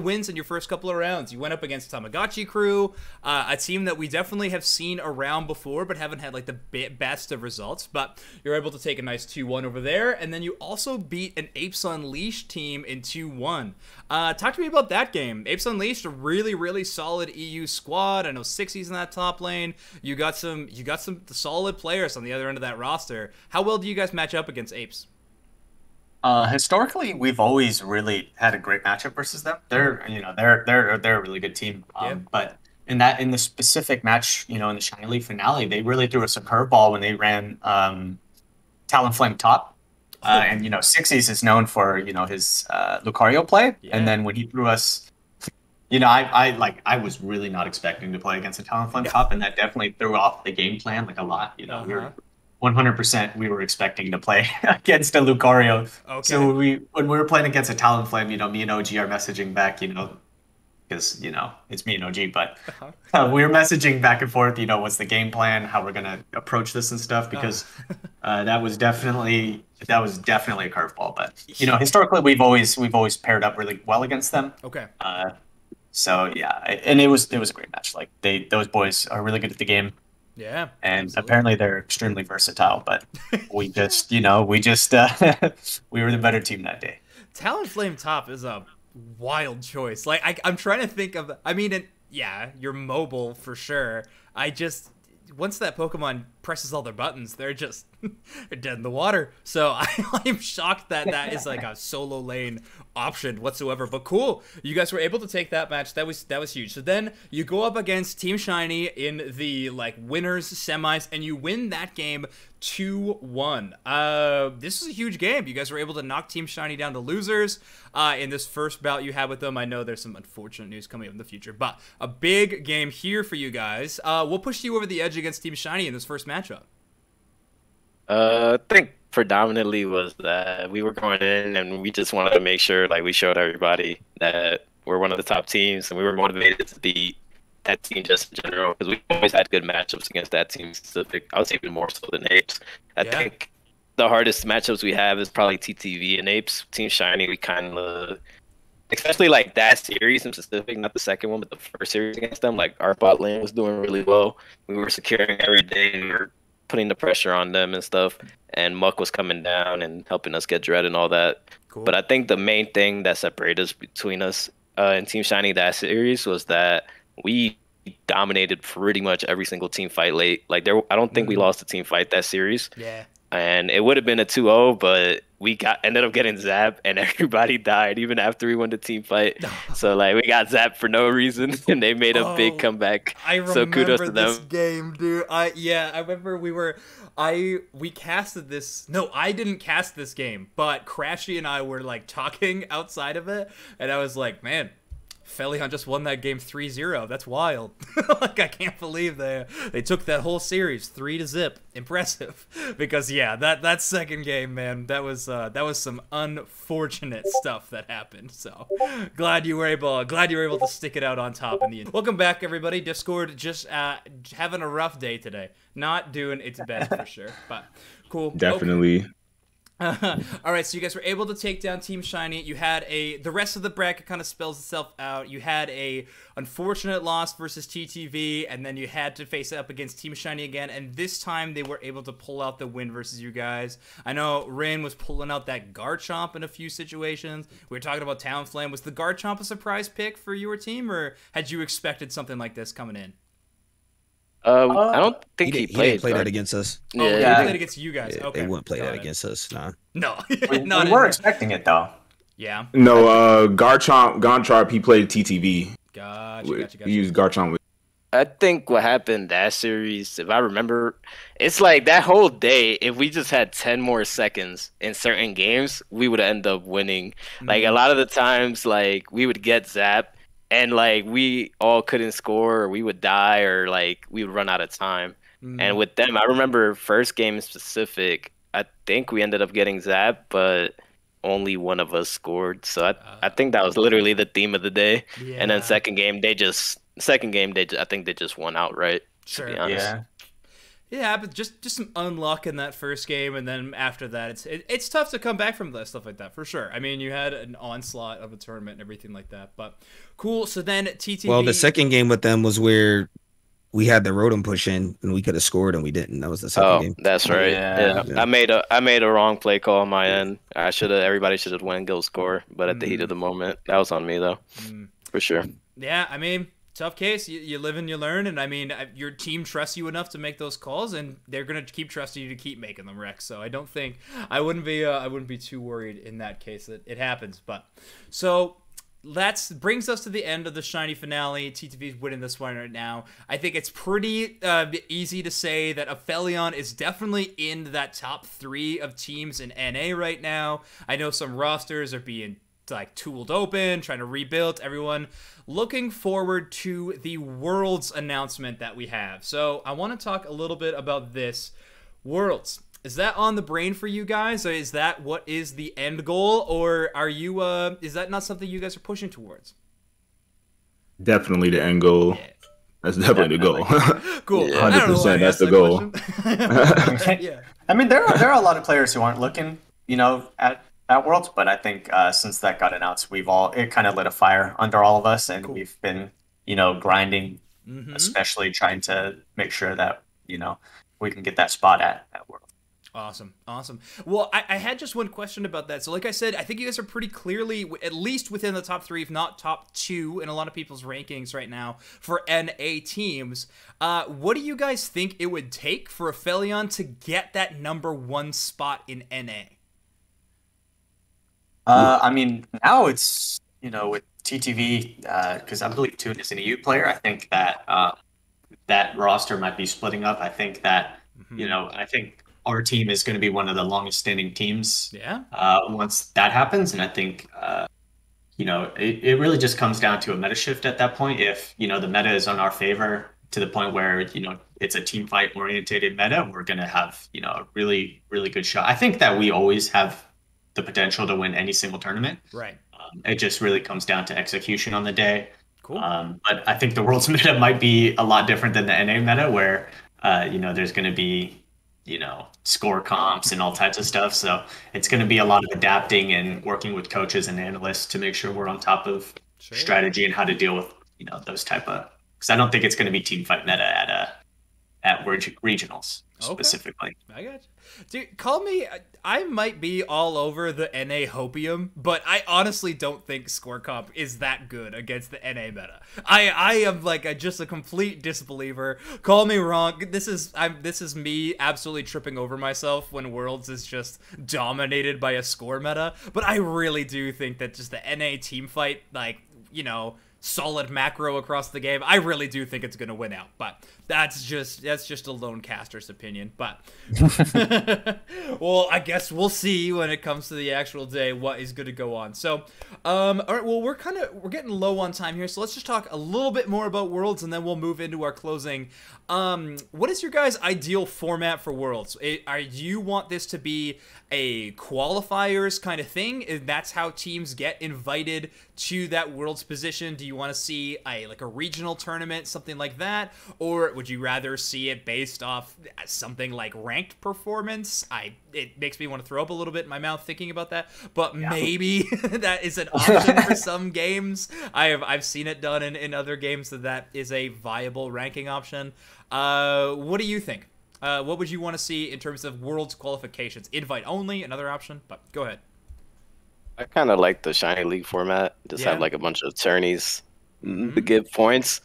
wins in your first couple of rounds. You went up against Tamagotchi Crew, a team that we definitely have seen around before, but haven't had like the best of results. But you're able to take a nice 2-1 over there, and then you also beat an Apes Unleashed team in 2-1. Talk to me about that game. Apes Unleashed, a really solid EU squad. I know Sixie's in that top lane. You got some solid players on the other end of that roster. How well do you guys match up against Apes? Historically, we've always really had a great matchup versus them. They're a really good team. But in the specific match, in the Shiny League finale, they really threw us a curveball when they ran Talonflame top. And Sixties is known for his Lucario play, and then when he threw us, I was really not expecting to play against a Talonflame top, and that definitely threw off the game plan like a lot. We were 100% we were expecting to play against a Lucario. Okay. So when we were playing against a Talonflame, me and OG are messaging back, because it's me and OG, but we were messaging back and forth, what's the game plan, how we're gonna approach this and stuff, because that was definitely a curveball. But historically we've always paired up really well against them. Okay. So yeah, and it was a great match. Like those boys are really good at the game. Yeah, and absolutely. Apparently they're extremely versatile, but we just we were the better team that day. Talonflame top is a wild choice. Like I'm trying to think of. I mean, you're mobile for sure. Once that Pokemon presses all their buttons, they're just they're dead in the water. So I'm shocked that is like a solo lane option whatsoever. But cool, you guys were able to take that match. That was huge. So then you go up against Team Shiny in the winners semis, and you win that game 2-1. This is a huge game. You guys were able to knock Team Shiny down to losers in this first bout you had with them. I know there's some unfortunate news coming up in the future, but a big game here for you guys. What pushed you over the edge against Team Shiny in this first matchup? I think predominantly was that we were going in and we just wanted to make sure we showed everybody that we're one of the top teams, and we were motivated to beat that team just in general, because we always had good matchups against that team specific. I would say even more so than Apes. I think the hardest matchups we have is probably TTV and Apes. Team Shiny, we kind of, especially that series in specific, not the second one, but the first series against them, our bot lane was doing really well. We were securing every day. We were putting the pressure on them and stuff, and Muck was coming down and helping us get Dread and all that. Cool. But I think the main thing that separated us between us and Team Shiny that series was that we dominated pretty much every single team fight late. I don't think we lost a team fight that series. Yeah. And it would have been a 2-0, but we ended up getting zapped, and everybody died even after we won the team fight. So we got zapped for no reason, and they made a big comeback. I remember so kudos to them. This game, dude. I remember we casted this. No, I didn't cast this game, but Crashy and I were talking outside of it, and I was like, man, Aphelion just won that game 3-0. That's wild. I can't believe they took that whole series 3-0. Impressive. Because that second game, man, that was some unfortunate stuff that happened. So glad you were able to stick it out on top in the end. Welcome back, everybody. Discord just having a rough day today. Not doing its best for sure, but cool. Definitely. All right, so you guys were able to take down Team Shiny. You had the rest of the bracket kind of spells itself out. You had a unfortunate loss versus TTV, and then you had to face up against Team Shiny again, and this time they were able to pull out the win versus you guys. I know Rain was pulling out that Garchomp in a few situations. We were talking about Talonflame. Was the Garchomp a surprise pick for your team, or had you expected something like this coming in? I don't think he He didn't play that right? against us. Oh, Yeah. he played against you guys. Yeah, Okay, they wouldn't play got that it. against us. Nah. No, We not were in- expecting it though. Yeah. No, Garchomp, he played TTV. Gotcha. He used Garchomp with. I think what happened that series, if I remember, it's like that whole day, if we just had 10 more seconds in certain games, we would end up winning. Like a lot of the times, like we would get zapped and like we all couldn't score or we would die or like we would run out of time. And with them, I remember first game in specific, I think we ended up getting zapped, but only one of us scored. So I think that was literally the theme of the day. And then Yeah. second game, I think they just won outright. Sure. To be honest. Yeah. Yeah, but just some unluck in that first game, and then after that, it's tough to come back from that stuff like that for sure. I mean, you had an onslaught of a tournament and everything like that, but cool. So then TTV. Well, the second game with them was where we had the Rotom push in and we could have scored and we didn't. That was the second Oh, game. that's right. Yeah. Yeah. I made a wrong play call on my end. Everybody should have went goal score, but at the heat of the moment, that was on me though, for sure. Yeah, I mean, tough case. You live and you learn, and I mean, your team trusts you enough to make those calls, and they're gonna keep trusting you to keep making them, Rex. So I wouldn't be too worried in that case that it happens. But so that brings us to the end of the Shiny finale. TTV's winning this one right now. I think it's pretty easy to say that Aphelion is definitely in that top 3 of teams in NA right now. I know some rosters are being like tooled open, trying to rebuild. Everyone looking forward to the Worlds announcement that we have. So I want to talk a little bit about this Worlds. Is that on the brain for you guys? Or is that what is the end goal, or are you is that not something you guys are pushing towards? Definitely the end goal. Yeah. That's definitely the goal. Cool. Yeah. I don't know why I 100%, that's asked the that goal. question. Yeah. I mean, there are a lot of players who aren't looking, at Worlds, but I think since that got announced, it kind of lit a fire under all of us, and we've been, grinding, especially trying to make sure that we can get that spot at Worlds. Awesome. Well, I had just one question about that. So like I said, I think you guys are pretty clearly at least within the top 3, if not top 2 in a lot of people's rankings right now for NA teams. What do you guys think it would take for Aphelion to get that number 1 spot in NA? I mean, now it's, with TTV, because I believe Toon is an EU player, I think that that roster might be splitting up. I think that, I think our team is going to be one of the longest standing teams once that happens. And I think, it really just comes down to a meta shift at that point. If, the meta is on our favor to the point where, it's a team fight oriented meta, we're going to have, a really, really good shot. I think that we always have the potential to win any single tournament. Right. It just really comes down to execution on the day. Cool. But I think the World's meta might be a lot different than the NA meta, where there's going to be score comps and all types of stuff. So it's going to be a lot of adapting and working with coaches and analysts to make sure we're on top of strategy and how to deal with those type of. Because I don't think it's going to be team fight meta at regionals specifically. I got you. Dude, call me. I might be all over the NA hopium, but I honestly don't think score comp is that good against the NA meta. I am like just a complete disbeliever. Call me wrong. This is me absolutely tripping over myself when Worlds is just dominated by a score meta. But I really do think that just the NA team fight, like, solid macro across the game, I really do think it's going to win out. But that's just a lone caster's opinion. But well, I guess we'll see when it comes to the actual day what is going to go on. So all right, well, we're getting low on time here, so let's just talk a little bit more about Worlds and then we'll move into our closing. What is your guys' ideal format for Worlds? Do you want this to be a qualifiers kind of thing? That's how teams get invited to that Worlds position? Do you want to see a regional tournament, something like that, or would you rather see it based off something like ranked performance? It makes me want to throw up a little bit in my mouth thinking about that, but maybe that is an option for some games. I've seen it done in other games that is a viable ranking option. What do you think? What would you want to see in terms of Worlds qualifications? Invite only, another option, but go ahead. I kind of like the Shiny League format. Just have like a bunch of tourneys to give points.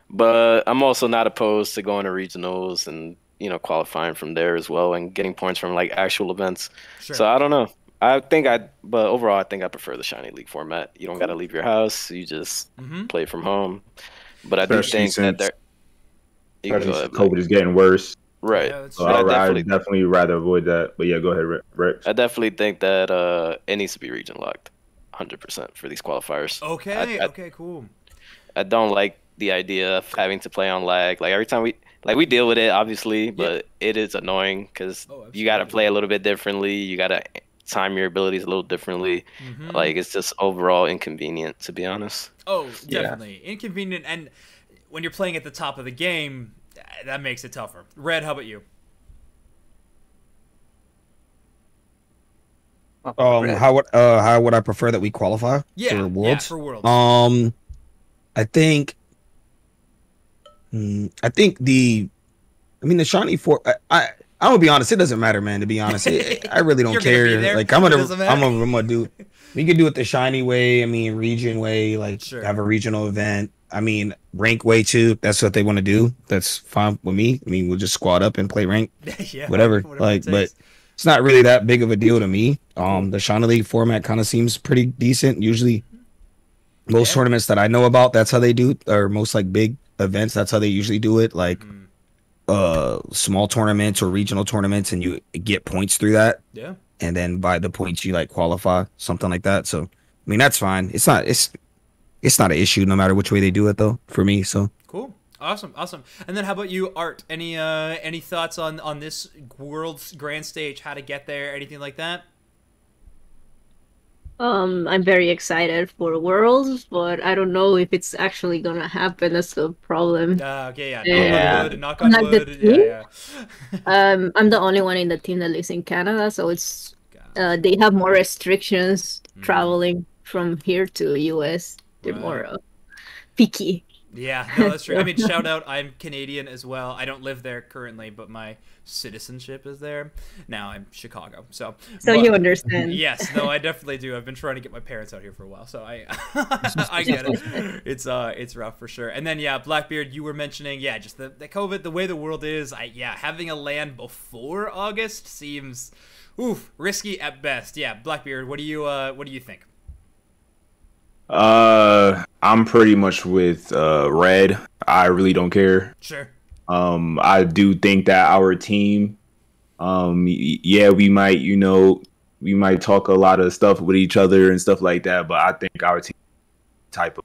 But I'm also not opposed to going to regionals and, qualifying from there as well and getting points from like actual events. Sure. So I don't know. But overall, I think I prefer the Shiny League format. You don't got to leave your house. You just play from home. But I do think that COVID is getting worse. Right. Yeah, so I definitely rather avoid that. But yeah, go ahead, Rex. I definitely think that it needs to be region locked, 100% for these qualifiers. Okay. Okay. Cool. I don't like the idea of having to play on lag. Like every time we deal with it, obviously, but it is annoying because you got to play a little bit differently. You got to time your abilities a little differently. Like it's just overall inconvenient, to be honest. Oh, definitely inconvenient. And when you're playing at the top of the game, that makes it tougher. Red, how about you? How would I prefer that we qualify for Worlds? Yeah, for Worlds. I think the Shiny for I'm gonna be honest, it doesn't matter, man. To be honest, I really don't care. Like I'm gonna do. We could do it the Shiny way. I mean, region way. Like have a regional event. I mean, rank way too. That's what they want to do. That's fine with me. I mean, we'll just squad up and play rank. Whatever. Like, but it's not really that big of a deal to me. The Shiny League format kind of seems pretty decent. Usually, most tournaments that I know about, that's how they do it. Or most like big events, that's how they usually do it. Like, small tournaments or regional tournaments, and you get points through that. Yeah. And then by the points you like qualify, something like that. So, I mean, that's fine. It's not an issue no matter which way they do it though for me. So cool. Awesome. And then how about you, Art? Any thoughts on this World's grand stage, how to get there, anything like that? I'm very excited for Worlds, but I don't know if it's actually gonna happen. That's the problem. Okay, knock on wood. Yeah. I'm the only one in the team that lives in Canada, so it's they have more restrictions traveling from here to US. They're more picky. Yeah, no, that's true. I mean, shout out, I'm Canadian as well. I don't live there currently, but my citizenship is there. Now I'm Chicago, so you understand. Yes, no, I definitely do. I've been trying to get my parents out here for a while, so I I get it. It's rough for sure. And then Blackbeard, you were mentioning just the COVID, the way the world is. Having a LAN before August seems risky at best. Yeah, Blackbeard, what do you think? I'm pretty much with Red. I really don't care. Sure. I do think that our team, we might talk a lot of stuff with each other and stuff like that, but I think our team type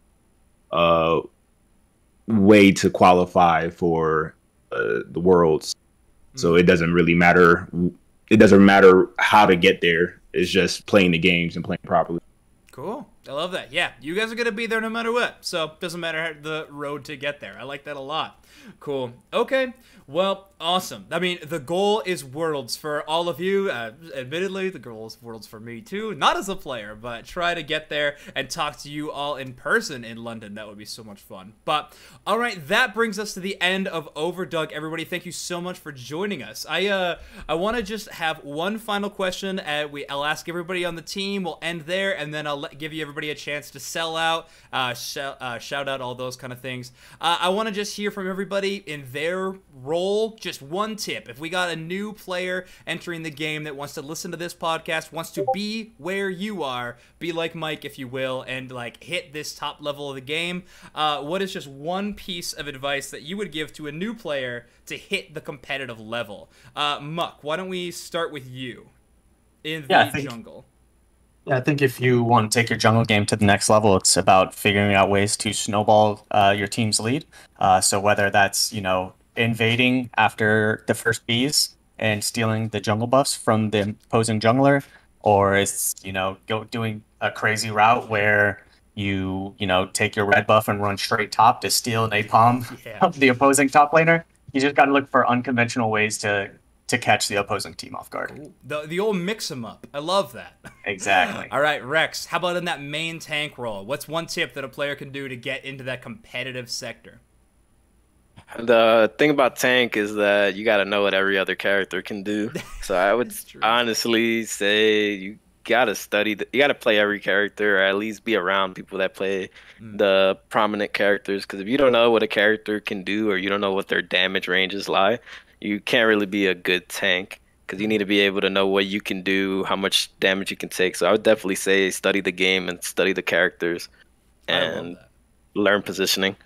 of way to qualify for the Worlds. So it doesn't really matter. It doesn't matter how to get there. It's just playing the games and playing properly. Cool. I love that. Yeah, you guys are going to be there no matter what. So it doesn't matter the road to get there. I like that a lot. Cool. Okay. Well, awesome. I mean, the goal is Worlds for all of you. Admittedly, the goal is Worlds for me too. Not as a player, but try to get there and talk to you all in person in London. That would be so much fun. But all right, that brings us to the end of Overdunk. Everybody, thank you so much for joining us. I want to just have one final question. I'll ask everybody on the team. We'll end there, and then I'll give you everybody a chance to sell out, shout out, all those kind of things. I want to just hear from everybody in their role. Just one tip. If we got a new player entering the game that wants to listen to this podcast, wants to be where you are, be like Mike, if you will, and like hit this top level of the game, what is just one piece of advice that you would give to a new player to hit the competitive level? Muck, why don't we start with you in the jungle? Yeah, I think if you want to take your jungle game to the next level, it's about figuring out ways to snowball your team's lead. So whether that's, invading after the first bees and stealing the jungle buffs from the opposing jungler, or it's, doing a crazy route where you take your red buff and run straight top to steal napalm Yeah. of the opposing top laner. You just got to look for unconventional ways to catch the opposing team off guard. Ooh, the old mix 'em up. I love that. Exactly. All right, Rex, how about in that main tank role? What's one tip that a player can do to get into that competitive sector? The thing about tank is that you got to know what every other character can do. So I would That's true. honestly say you got to you got to play every character, or at least be around people that play the prominent characters. Because if you don't know what a character can do, or you don't know what their damage ranges lie, you can't really be a good tank. Because you need to be able to know what you can do, how much damage you can take. So I would definitely say study the game and study the characters, I love and that. learn positioning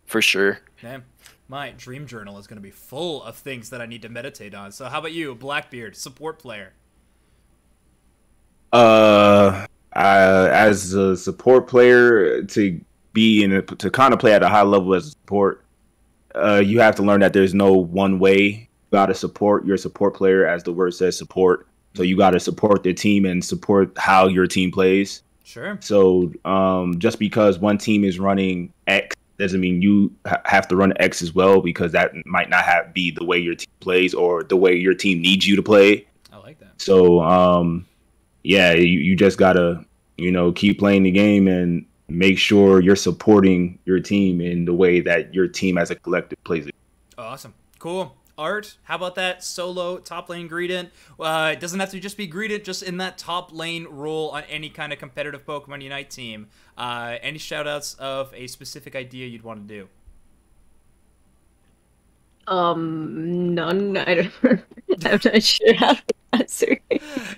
for sure. Damn. My dream journal is going to be full of things that I need to meditate on. So how about you, Blackbeard, support player? As a support player, to to kind of play at a high level as a support, you have to learn that there's no one way. You got to support your support player, as the word says, support. So you got to support the team and support how your team plays. Sure. So just because one team is running X doesn't mean you have to run X as well, because that might not be the way your team plays or the way your team needs you to play. I like that. So yeah, you just gotta keep playing the game and make sure you're supporting your team in the way that your team as a collective plays it. Awesome. Cool. Art, how about that solo top lane greedent? It doesn't have to just be greedent, just in that top lane role on any kind of competitive Pokemon Unite team. Any shout-outs of a specific idea you'd want to do? None. I don't. I'm not sure how to answer.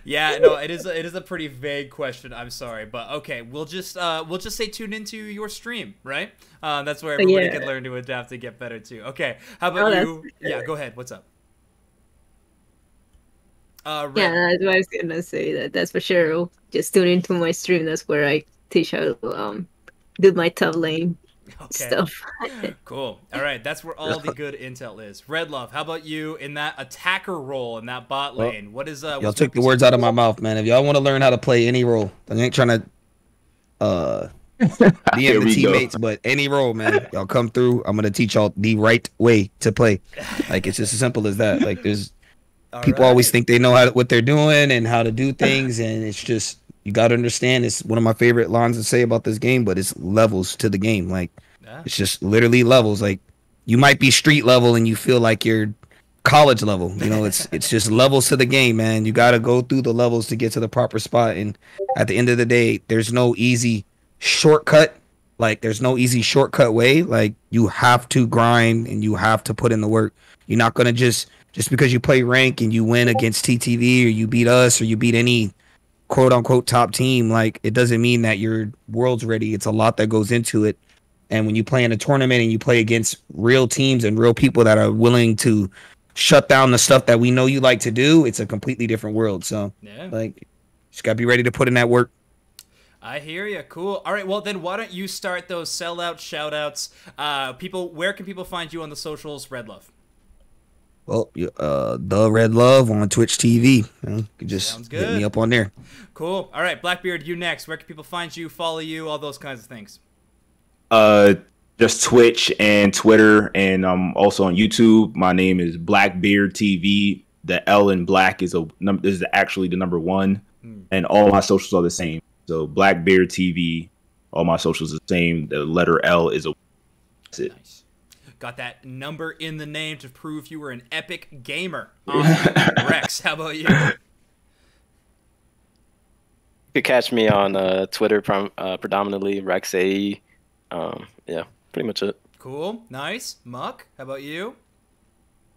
Yeah, no, it is a pretty vague question. I'm sorry, but okay, we'll just say tune into your stream, right? That's where everybody can learn to adapt and get better too. Okay, how about you? Yeah, go ahead. What's up? Yeah, that's what I was gonna say. That's for sure. Just tune into my stream. That's where I teach how to do my top lane stuff. Cool. All right, that's where all the good intel is. Red Love, how about you in that attacker role in that bot lane? What is y'all took the words out of my mouth, man. If y'all want to learn how to play any role, I ain't trying to DM the teammates, but any role, man, y'all come through. I'm gonna teach y'all the right way to play. Like, it's just as simple as that. Like, there's people always think they know what they're doing and how to do things, and it's just, you got to understand, it's one of my favorite lines to say about this game, but it's levels to the game. Like, it's just literally levels. Like, you might be street level and you feel like you're college level. It's just levels to the game, man. You got to go through the levels to get to the proper spot. And at the end of the day, there's no easy shortcut. Like, there's no easy shortcut way. Like, you have to grind and you have to put in the work. You're not going to just because you play rank and you win against TTV, or you beat us, or you beat any quote unquote top team, like, it doesn't mean that your world's ready. It's a lot that goes into it. And when you play in a tournament and you play against real teams and real people that are willing to shut down the stuff that we know you like to do, it's a completely different world. So like, just gotta be ready to put in that work. I hear you. Cool. All right. Well, then why don't you start those sellout shout outs? Where can people find you on the socials, Red Love? Well, the Red Love on Twitch TV. You can just hit me up on there. Cool. All right, Blackbeard, you next. Where can people find you, follow you, all those kinds of things? Just Twitch and Twitter, and also on YouTube. My name is Blackbeard TV. The L in black is actually the number 1, and all my socials are the same. So Blackbeard TV, all my socials are the same. The letter L is a. That's it. Nice. Got that number in the name to prove you were an epic gamer. Awesome. Rex, how about you? You could catch me on Twitter, predominantly RexAE. Yeah, pretty much it. Cool. Nice. Muck, how about you?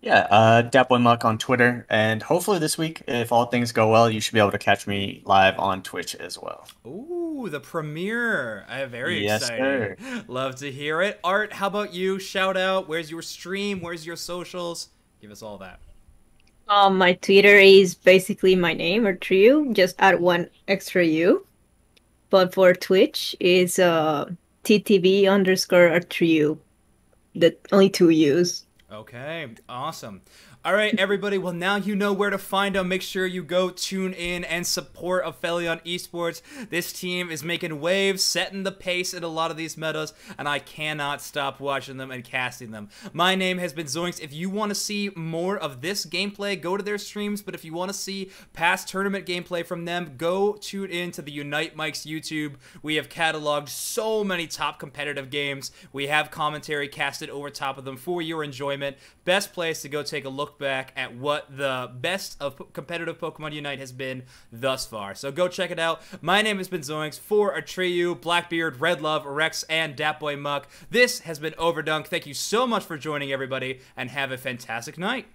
Yeah, DapWinMuck on Twitter, and hopefully this week, if all things go well, you should be able to catch me live on Twitch as well. Ooh, the premiere. Very exciting. Sir. Love to hear it. Art, how about you? Shout out. Where's your stream? Where's your socials? Give us all that. My Twitter is basically my name, or Trio, just add one extra U. But for Twitch, is TTV_Trio. The only 2 U's. Okay, awesome. All right, everybody. Well, now you know where to find them. Make sure you go tune in and support Aphelion eSports. This team is making waves, setting the pace in a lot of these metas, and I cannot stop watching them and casting them. My name has been Zoinks. If you want to see more of this gameplay, go to their streams. But if you want to see past tournament gameplay from them, go tune in to the Unite Mike's YouTube. We have cataloged so many top competitive games. We have commentary casted over top of them for your enjoyment. Best place to go take a look back at what the best of competitive Pokemon Unite has been thus far. So go check it out. My name has been Zoinks. For Atreyu, Blackbeard, Red Love, Rex, and Datboy Muck, this has been Overdunk. Thank you so much for joining, everybody, and have a fantastic night.